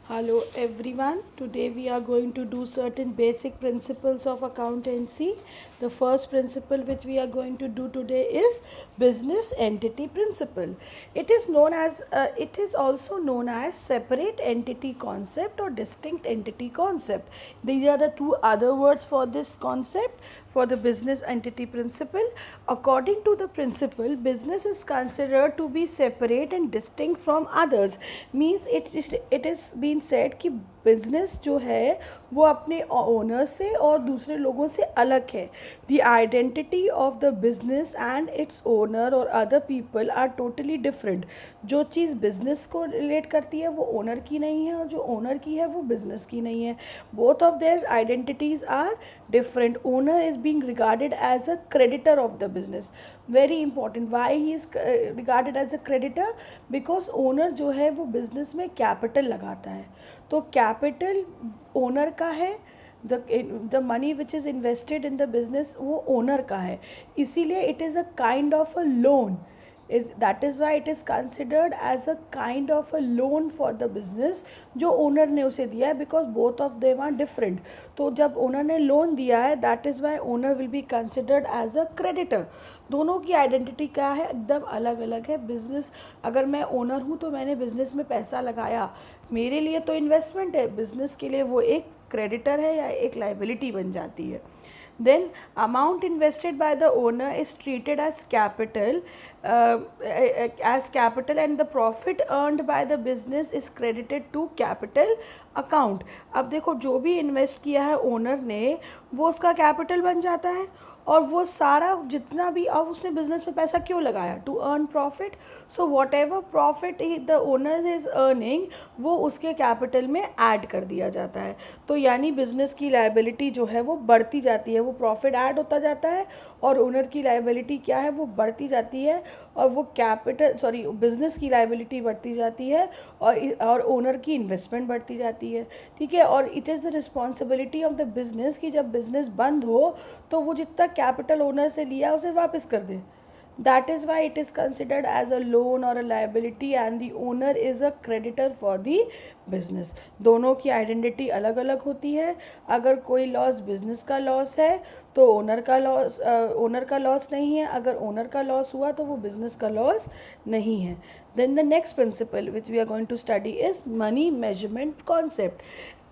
Hello everyone. Today we are going to do certain basic principles of accountancy. The first principle which we are going to do today is business entity principle. It is also known as separate entity concept or distinct entity concept. These are the two other words for this concept, for the business entity principle. According to the principle, business is considered to be separate and distinct from others. Means it is being said कि business जो है वो अपने owner से और दूसरे लोगों से अलग है. The identity of the business and its owner और other people are totally different. जो चीज़ बिजनेस को रिलेट करती है वो ओनर की नहीं है और जो ओनर की है वो बिजनेस की नहीं है. Both of their identities are different. Owner is being regarded as a creditor of the business. Very important. Why he is regarded as a creditor? Because owner जो है वो business में capital लगाता है. तो capital owner का है, the money which is invested in the business वो owner का है. इसीलिए it is a kind of a loan. That is why it is considered as a kind of a loan for the business जो owner ने उसे दिया है, because both of them are different. तो जब ओनर ने लोन दिया है, that is why owner will be considered as a creditor. दोनों की आइडेंटिटी क्या है, एकदम अलग अलग है. बिजनेस, अगर मैं ओनर हूँ तो मैंने बिजनेस में पैसा लगाया, मेरे लिए तो इन्वेस्टमेंट है, बिजनेस के लिए वो एक क्रेडिटर है या एक लाइबिलिटी बन जाती है. Then amount invested by the owner is treated as capital, and the profit earned by the business is credited to capital account. अब देखो, जो भी इन्वेस्ट किया है ओनर ने वो उसका कैपिटल बन जाता है, और वो सारा जितना भी, अब उसने बिजनेस में पैसा क्यों लगाया, to earn profit. So whatever profit the owner is earning वो उसके कैपिटल में ऐड कर दिया जाता है. तो यानी बिजनेस की लाइबिलिटी जो है वो बढ़ती जाती है, वो प्रॉफिट ऐड होता जाता है और ओनर की लाइबिलिटी क्या है वो बढ़ती जाती है, और वो बिजनेस की लाइबिलिटी बढ़ती जाती है और ओनर की इन्वेस्टमेंट बढ़ती जाती है. ठीक है. और it is the responsibility of the business कि जब बिजनेस बंद हो तो वो जितना कैपिटल ओनर से लिया उसे वापस कर दे. That is why it is considered as a loan or a liability and the owner is a creditor for the business. दोनों की आइडेंटिटी अलग अलग होती है. अगर कोई लॉस बिजनेस का लॉस है तो ओनर का लॉस नहीं है, अगर ओनर का लॉस हुआ तो वो बिजनेस का लॉस नहीं है. Then the next principle which we are going to study is money measurement concept.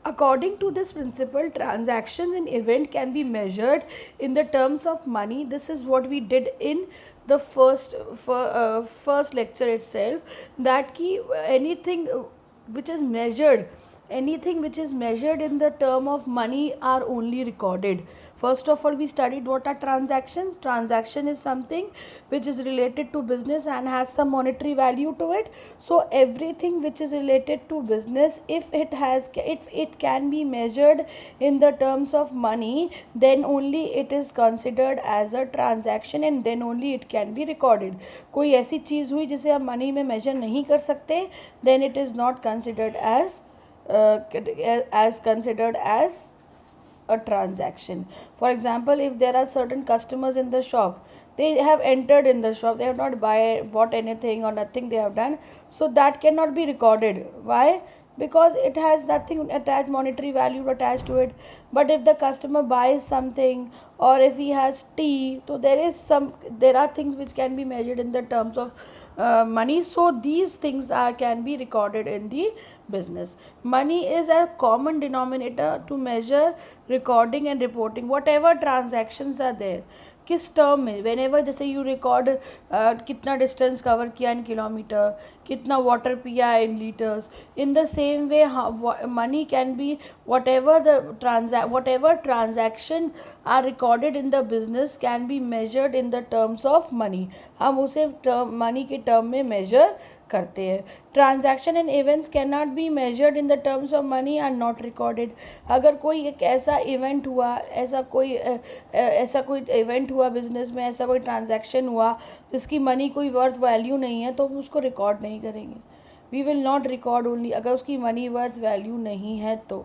According to this principle, transactions in event can be measured in the terms of money. This is what we did in the first lecture itself, that ki anything which is measured in the term of money are only recorded. First of all, we studied what are transactions. Transaction is something which is related to business and has some monetary value to it. So everything which is related to business, if it can be measured in the terms of money, then only it is considered as a transaction and then only it can be recorded. कोई ऐसी चीज़ हुई जिसे हम money में major नहीं कर सकते, then it is not considered as a transaction. For example, if there are certain customers in the shop, they have entered in the shop, they have not bought anything or nothing they have done, so that cannot be recorded. Why? Because it has nothing attached, monetary value attached to it. But if the customer buys something or if he has tea, so there are things which can be measured in the terms of money. So these things can be recorded in the business. Money is a common denominator to measure recording and reporting whatever transactions are there. किस term में, when ever जैसे you record कितना distance cover किया इन kilometre, कितना water पिया इन litres, in the same way money can be whatever transaction are recorded in the business can be measured in the terms of money. हम उसे money के term में measure करते हैं. Transaction and events can not be measured in the terms of money are not recorded. अगर कोई एक ऐसा इवेंट हुआ, ऐसा कोई इवेंट हुआ बिजनेस में, ऐसा कोई ट्रांजैक्शन हुआ जिसकी मनी कोई वर्थ वैल्यू नहीं है, तो हम उसको रिकॉर्ड नहीं करेंगे. We will not record only अगर उसकी मनी वर्थ वैल्यू नहीं है तो.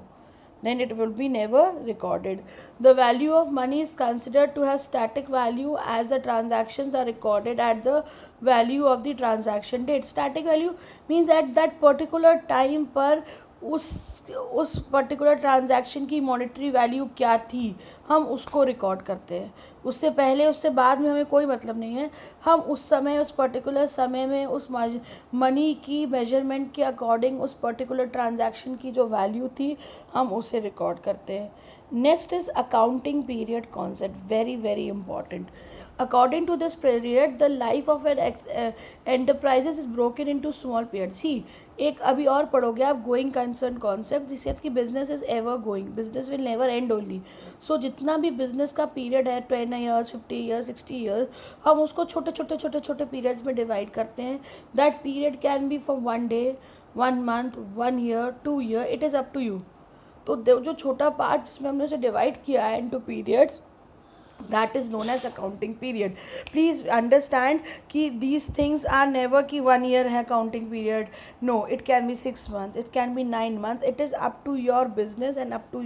then it will be never recorded. The value of money is considered to have static value as the transactions are recorded at the value of the transaction date. Static value means at that particular time पर उस particular transaction की monetary value क्या थी, हम उसको record करते हैं। उससे पहले उससे बाद में हमें कोई मतलब नहीं है। हम उस समय उस पर्टिकुलर समय में उस मनी की मेजरमेंट के अकॉर्डिंग उस पर्टिकुलर ट्रांजैक्शन की जो वैल्यू थी हम उसे रिकॉर्ड करते हैं। Next is accounting period concept, very very important. According to this period, the life of an enterprises is broken into small periods. See, एक अभी और पढ़ोगे आप गोइंग कंसर्न कॉन्सेप्ट, जिससे कि business is ever going, business will never end only. So जितना भी business का पीरियड है 10 ईयर्स, 50 ईयर्स, 60 ईयर्स, हम उसको छोटे छोटे छोटे छोटे पीरियड्स में डिवाइड करते हैं। That period can be for 1 day, 1 month, 1 year, 2 year, it is up to you. तो जो छोटा पार्ट जिसमें हमने उसे डिवाइड किया है into periods, that is known as accounting period. Please understand कि these things are never कि 1 year है accounting period. No, it can be 6 months, it can be 9 months. It is up to your business and up to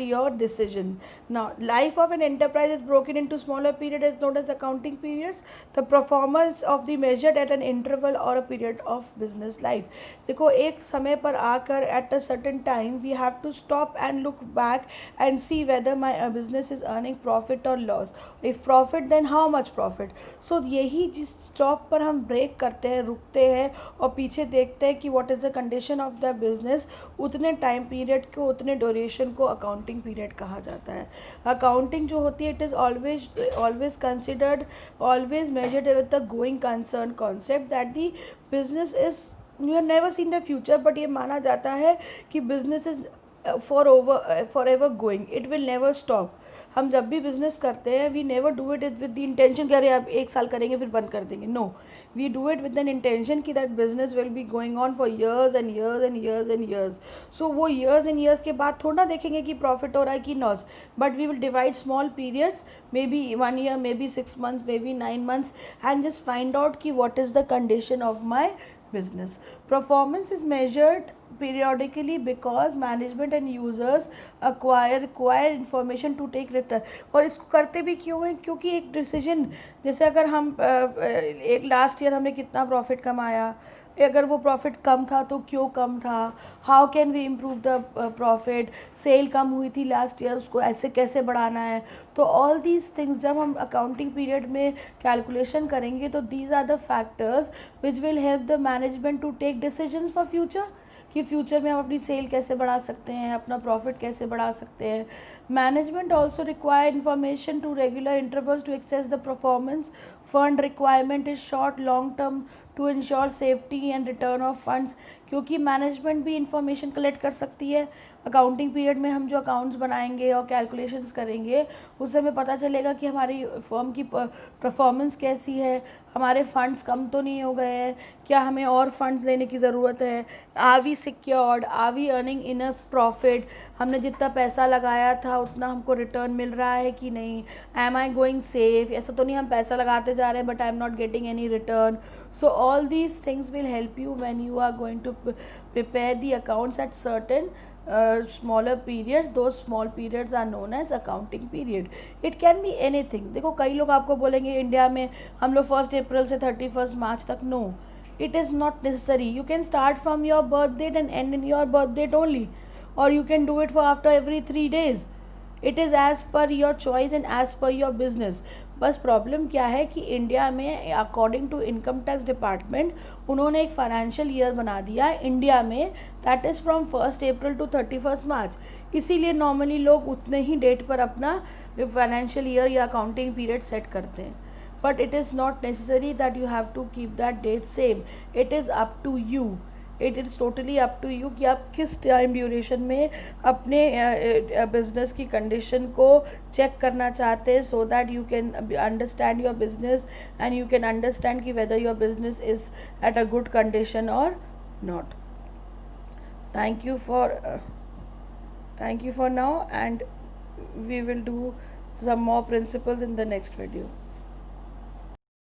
your decision. Now, life of an enterprise is broken into smaller period is known as accounting periods. The performance of the measured at an interval or a period of business life. देखो एक समय पर आकर at a certain time we have to stop and look back and see whether my business is earning profit or loss. If profit, then how much profit. So यही जिस stop पर हम break करते हैं, रुकते हैं और पीछे देखते हैं कि what is the condition of the business, उतने टाइम पीरियड को, उतने ड्यूरेशन को अकाउंटिंग पीरियड कहा जाता है। अकाउंटिंग जो होती है it is always considered, always measured with the going concern concept that the business is, you have never seen the future, but ये माना जाता है कि business is forever going, it will never stop. हम जब भी business करते हैं we never do it with the intention कि अरे आप 1 साल करेंगे फिर बंद कर देंगे। No, we do it with an intention कि that business will be going on for years and years and years and years. So वो ईयर्स एंड ईयर्स के बाद थोड़ा देखेंगे कि प्रॉफिट हो रहा है कि loss, but we will divide small periods, may be 1 year, may be 6 months, may be 9 months, and just find out कि what is the condition of my business. Performance is measured periodically because management and users require information to take return. और इसको करते भी क्यों है, क्योंकि एक decision, जैसे अगर हम एक लास्ट ईयर हमने कितना प्रॉफिट कमाया, अगर वो प्रॉफिट कम था तो क्यों कम था, how can we improve the profit, sale कम हुई थी लास्ट ईयर, उसको ऐसे कैसे बढ़ाना है। तो ऑल दीज थिंग्स जब हम अकाउंटिंग पीरियड में कैलकुलेशन करेंगे तो these are the factors which will help the management to take decisions for future, कि फ्यूचर में हम अपनी सेल कैसे बढ़ा सकते हैं, अपना प्रॉफिट कैसे बढ़ा सकते हैं। Management also require information to regular intervals to access the performance. Fund requirement is short long term to ensure safety and return of funds, क्योंकि मैनेजमेंट भी इंफॉर्मेशन कलेक्ट कर सकती है। अकाउंटिंग पीरियड में हम जो अकाउंट्स बनाएंगे और कैलकुलेशंस करेंगे उससे हमें पता चलेगा कि हमारी फर्म की परफॉर्मेंस कैसी है, हमारे फंड्स कम तो नहीं हो गए हैं, क्या हमें और फंड्स लेने की ज़रूरत है, are we secured, are we earning enough profit, हमने जितना पैसा लगाया था उतना हमको रिटर्न मिल रहा है कि नहीं, एम आई गोइंग सेफ, ऐसा तो नहीं हम पैसा लगाते जा रहे हैं but I am not getting any return. So all these things will help you when you are going to prepare the accounts at certain smaller periods. Those small periods are known as accounting period. It can be anything. देखो कई लोग आपको बोलेंगे India में हम लोग 1 अप्रैल से 31 मार्च तक, no, it is not necessary. You can start from your birth date and end in your birth date only, or you can do it for after every 3 days. It is as per your choice and as per your business. बस problem क्या है कि India में according to income tax department उन्होंने एक financial year बना दिया है इंडिया में, that is from 1 April to 31 March. इसीलिए नॉर्मली लोग उतने ही डेट पर अपना फाइनेंशियल ईयर या अकाउंटिंग पीरियड सेट करते हैं, but it is not necessary that you have to keep that date same, it is up to you, it is totally up to you कि आप किस टाइम ड्यूरेशन में अपने business की condition को check करना चाहते हैं, so that you can understand your business and you can understand कि whether your business is at a good condition और नॉट। Thank you for now, and we will do some more principles in the next video.